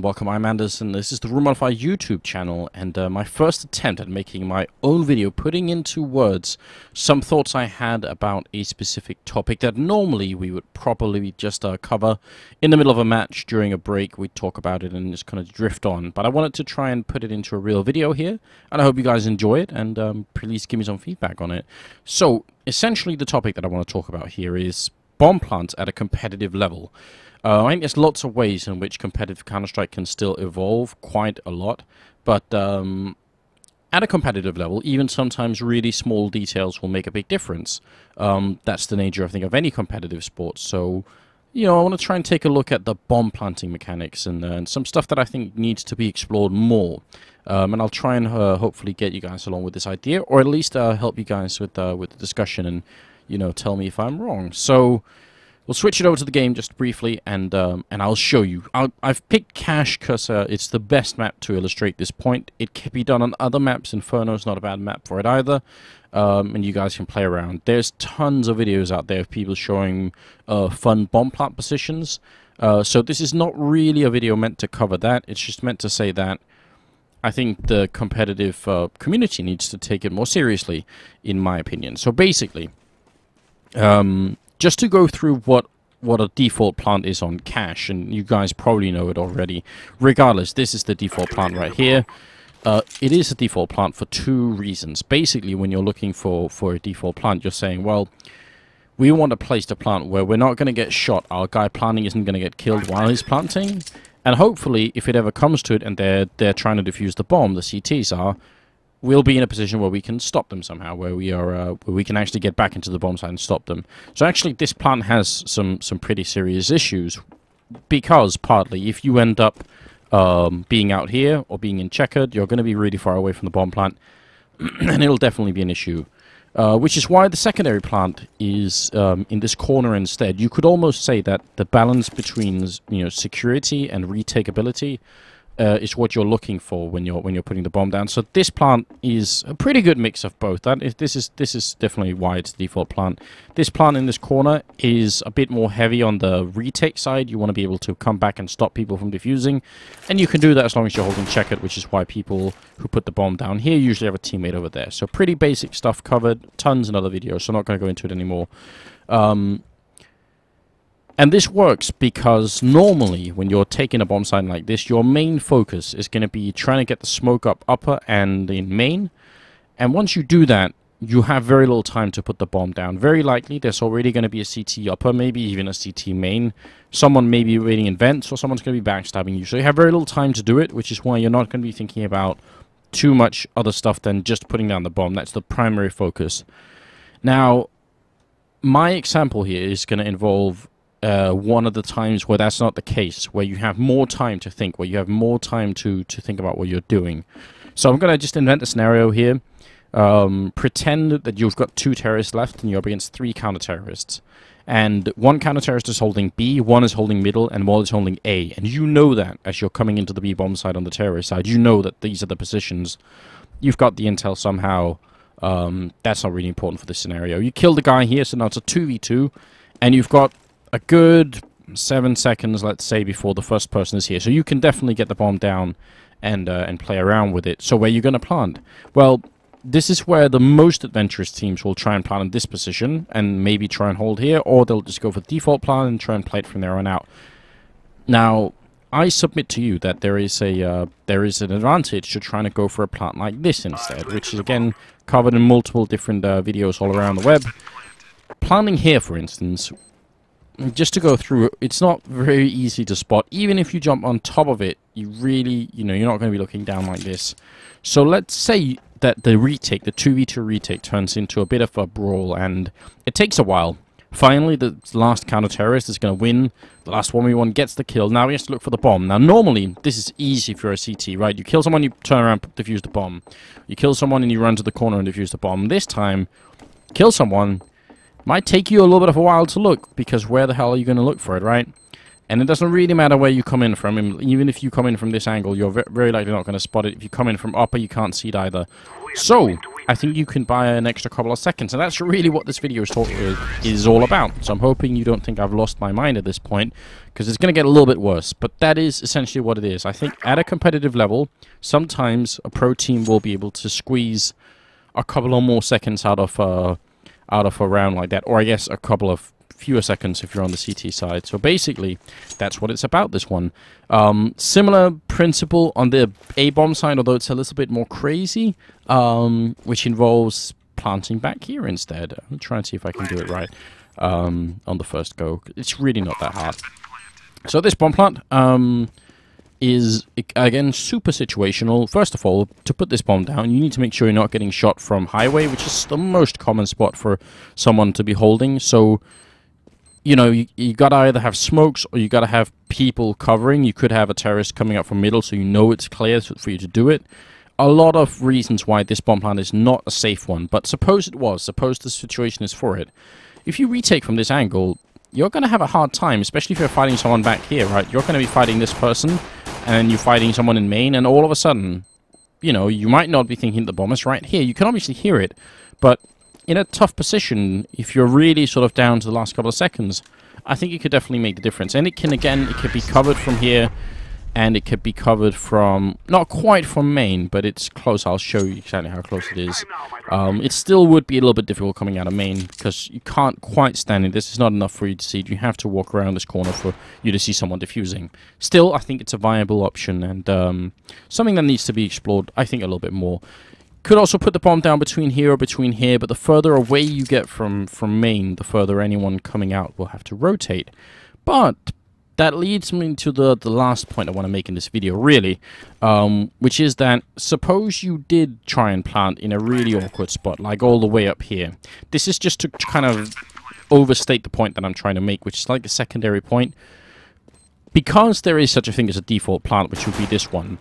and welcome. I'm Anders, and this is the Room Modify YouTube channel, and my first attempt at making my own video, putting into words some thoughts I had about a specific topic that normally we would probably just cover in the middle of a match during a break. We'd talk about it and just kind of drift on, but I wanted to try and put it into a real video here, and I hope you guys enjoy it, and please give me some feedback on it. So, essentially the topic that I want to talk about here is bomb plants at a competitive level. I think there's lots of ways in which competitive Counter-Strike can still evolve quite a lot, but at a competitive level, even sometimes really small details will make a big difference. That's the nature, I think, of any competitive sport. So, you know, I want to try and take a look at the bomb planting mechanics and some stuff that I think needs to be explored more. And I'll try and hopefully get you guys along with this idea, or at least help you guys with the discussion and, you know, tell me if I'm wrong. So we'll switch it over to the game just briefly, and I'll show you. I've picked Cache because it's the best map to illustrate this point. It can be done on other maps. Inferno's not a bad map for it either, and you guys can play around. There's tons of videos out there of people showing fun bomb plant positions. So this is not really a video meant to cover that. It's just meant to say that I think the competitive community needs to take it more seriously, in my opinion. So basically, just to go through what a default plant is on Cache, and you guys probably know it already. Regardless, this is the default plant right here. It is a default plant for two reasons. Basically, when you're looking for a default plant, you're saying, well, we want to place the plant where we're not going to get shot. Our guy planting isn't going to get killed while he's planting. And hopefully, if it ever comes to it and they're trying to defuse the bomb, the CTs are, we'll be in a position where we can stop them somehow, where we can actually get back into the bomb site and stop them. So actually, this plant has some pretty serious issues, because partly, if you end up being out here or being in checkered, you're going to be really far away from the bomb plant, and it'll definitely be an issue. Which is why the secondary plant is in this corner instead. You could almost say that the balance between, you know, security and retakeability is what you're looking for when you're putting the bomb down. So this plant is a pretty good mix of both. This is definitely why it's the default plant. This plant in this corner is a bit more heavy on the retake side. You want to be able to come back and stop people from defusing, and you can do that as long as you're holding checkered, which is why people who put the bomb down here usually have a teammate over there. So pretty basic stuff covered, tons in other videos, so I'm not going to go into it anymore. And this works because normally when you're taking a bomb site like this, your main focus is going to be trying to get the smoke up upper and in main. And once you do that, you have very little time to put the bomb down. Very likely there's already going to be a CT upper, maybe even a CT main. Someone may be waiting in vents, or someone's going to be backstabbing you. So you have very little time to do it, which is why you're not going to be thinking about too much other stuff than just putting down the bomb. That's the primary focus. Now, my example here is going to involve one of the times where that's not the case, where you have more time to think, where you have more time to think about what you're doing. So I'm going to just invent a scenario here. Pretend that you've got 2 terrorists left and you're up against 3 counter-terrorists. And one counter-terrorist is holding B, one is holding middle, and one is holding A. And you know that as you're coming into the B bomb side on the terrorist side, you know that these are the positions. You've got the intel somehow. That's not really important for this scenario. You kill the guy here, so now it's a 2v2, and you've got a good 7 seconds, let's say, before the first person is here. So you can definitely get the bomb down and play around with it. So where are you going to plant? Well, this is where the most adventurous teams will try and plant in this position and maybe try and hold here, or they'll just go for the default plant and try and play it from there on out. Now, I submit to you that there is an advantage to trying to go for a plant like this instead, which is again covered in multiple different videos all around the web. Planting here, for instance, just to go through, it's not very easy to spot. Even if you jump on top of it, you really, you know, you're not going to be looking down like this. So let's say that the retake, the 2v2 retake, turns into a bit of a brawl, and it takes a while. Finally, the last counter-terrorist is going to win. The last 1v1 gets the kill. Now he has to look for the bomb. Now, normally, this is easy if you're a CT, right? You kill someone, you turn around, defuse the bomb. You kill someone, and you run to the corner and defuse the bomb. This time, kill someone might take you a little bit of a while to look, because where the hell are you going to look for it, right? And it doesn't really matter where you come in from. Even if you come in from this angle, you're very likely not going to spot it. If you come in from upper, you can't see it either. So, I think you can buy an extra couple of seconds. And that's really what this video is all about. So I'm hoping you don't think I've lost my mind at this point, because it's going to get a little bit worse. But that is essentially what it is. I think at a competitive level, sometimes a pro team will be able to squeeze a couple of more seconds out of a round like that. Or I guess a couple of fewer seconds if you're on the CT side. So basically, that's what it's about, this one. Similar principle on the A-bomb side, although it's a little bit more crazy, which involves planting back here instead. I'll try and see if I can do it right on the first go. It's really not that hard. So this bomb plant is, again, super situational. First of all, to put this bomb down, you need to make sure you're not getting shot from highway, which is the most common spot for someone to be holding. So you know, you gotta either have smokes or you gotta have people covering. You could have a terrorist coming up from middle, so you know it's clear for you to do it. A lot of reasons why this bomb plant is not a safe one, but suppose it was. Suppose the situation is for it. If you retake from this angle, you're gonna have a hard time, especially if you're fighting someone back here, right? You're gonna be fighting this person, and then you're fighting someone in main, and all of a sudden, you know, you might not be thinking the bomb is right here. You can obviously hear it, but in a tough position, if you're really sort of down to the last couple of seconds, I think it could definitely make the difference. And it can, again, it could be covered from here, and it could be covered from, not quite from main, but it's close. I'll show you exactly how close it is. It still would be a little bit difficult coming out of main, because you can't quite stand it. This is not enough for you to see it. You have to walk around this corner for you to see someone defusing. Still, I think it's a viable option, and something that needs to be explored, I think, a little bit more. Could also put the bomb down between here or between here, but the further away you get from main, the further anyone coming out will have to rotate. But that leads me to the last point I want to make in this video, really, which is that suppose you did try and plant in a really awkward spot, like all the way up here. This is just to kind of overstate the point that I'm trying to make, which is like a secondary point. Because there is such a thing as a default plant, which would be this one,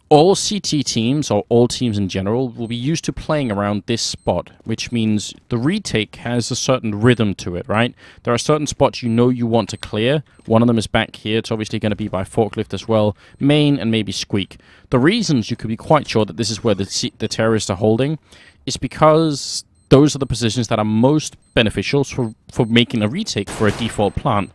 all CT teams, or all teams in general, will be used to playing around this spot, which means the retake has a certain rhythm to it, right? There are certain spots you know you want to clear. One of them is back here. It's obviously going to be by forklift as well. Main and maybe squeak. The reasons you could be quite sure that this is where the terrorists are holding is because those are the positions that are most beneficial for making a retake for a default plant.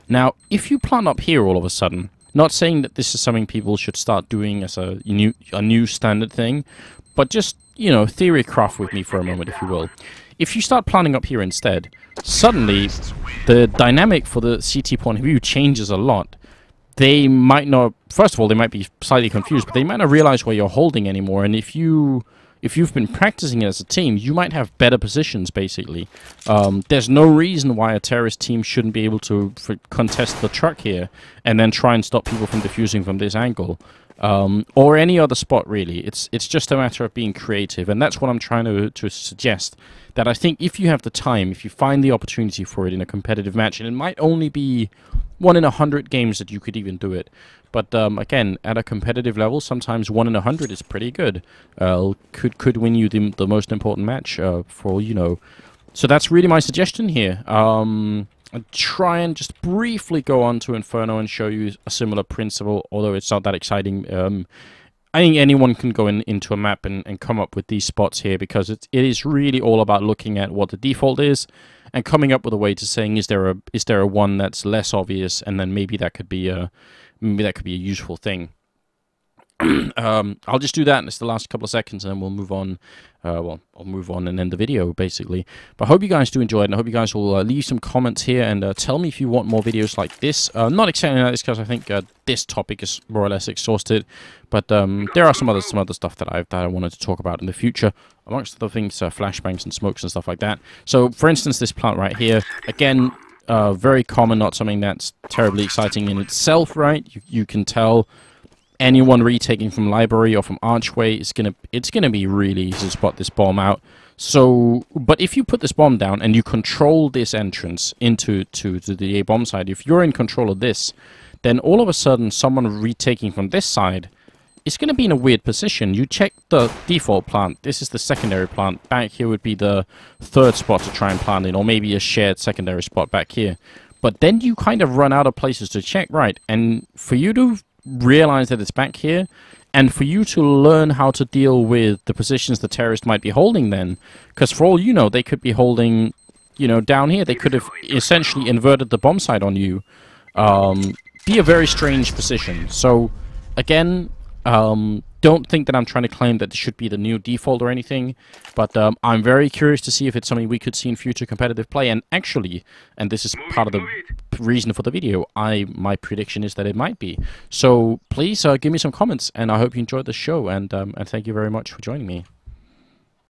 Now, if you plant up here all of a sudden, not saying that this is something people should start doing as a new standard thing, but just, you know, theorycraft with me for a moment, if you will. If you start planting up here instead, suddenly the dynamic for the CT point of view changes a lot. They might not, first of all, they might be slightly confused, but they might not realize where you're holding anymore, and if you've been practicing it as a team, you might have better positions, basically. There's no reason why a terrorist team shouldn't be able to contest the truck here and then try and stop people from defusing from this angle. Or any other spot, really. It's just a matter of being creative, and that's what I'm trying to suggest. That I think if you have the time, if you find the opportunity for it in a competitive match, and it might only be 1 in 100 games that you could even do it. But again, at a competitive level, sometimes 1 in 100 is pretty good. Could win you the most important match for all you know. So that's really my suggestion here. I'll try and just briefly go on to Inferno and show you a similar principle, although it's not that exciting. I think anyone can go into a map and come up with these spots here, because it is really all about looking at what the default is and coming up with a way to saying, is there a one that's less obvious, and then maybe that could be a useful thing. I'll just do that in the last couple of seconds, and then we'll move on. I'll move on and end the video, basically. But I hope you guys do enjoy it, and I hope you guys will leave some comments here and tell me if you want more videos like this. Not exactly like this, because I think this topic is more or less exhausted. But there are some other stuff that I wanted to talk about in the future, amongst other things, flashbangs and smokes and stuff like that. So, for instance, this plant right here, again, very common, not something that's terribly exciting in itself, right? You can tell. Anyone retaking from library or from archway, it's gonna be really easy to spot this bomb out. So, but if you put this bomb down and you control this entrance into the A bomb side, if you're in control of this, then all of a sudden someone retaking from this side is gonna be in a weird position. You check the default plant. This is the secondary plant. Back here would be the third spot to try and plant in, or maybe a shared secondary spot back here. But then you kind of run out of places to check, right? And for you to realize that it's back here, and for you to learn how to deal with the positions the terrorist might be holding then, because for all you know, they could be holding, you know, down here. They could have essentially inverted the bomb site on you. Be a very strange position. So, again, don't think that I'm trying to claim that this should be the new default or anything, but I'm very curious to see if it's something we could see in future competitive play. And actually, and this is part of the reason for the video, my prediction is that it might be. So please give me some comments, and I hope you enjoyed the show, and thank you very much for joining me.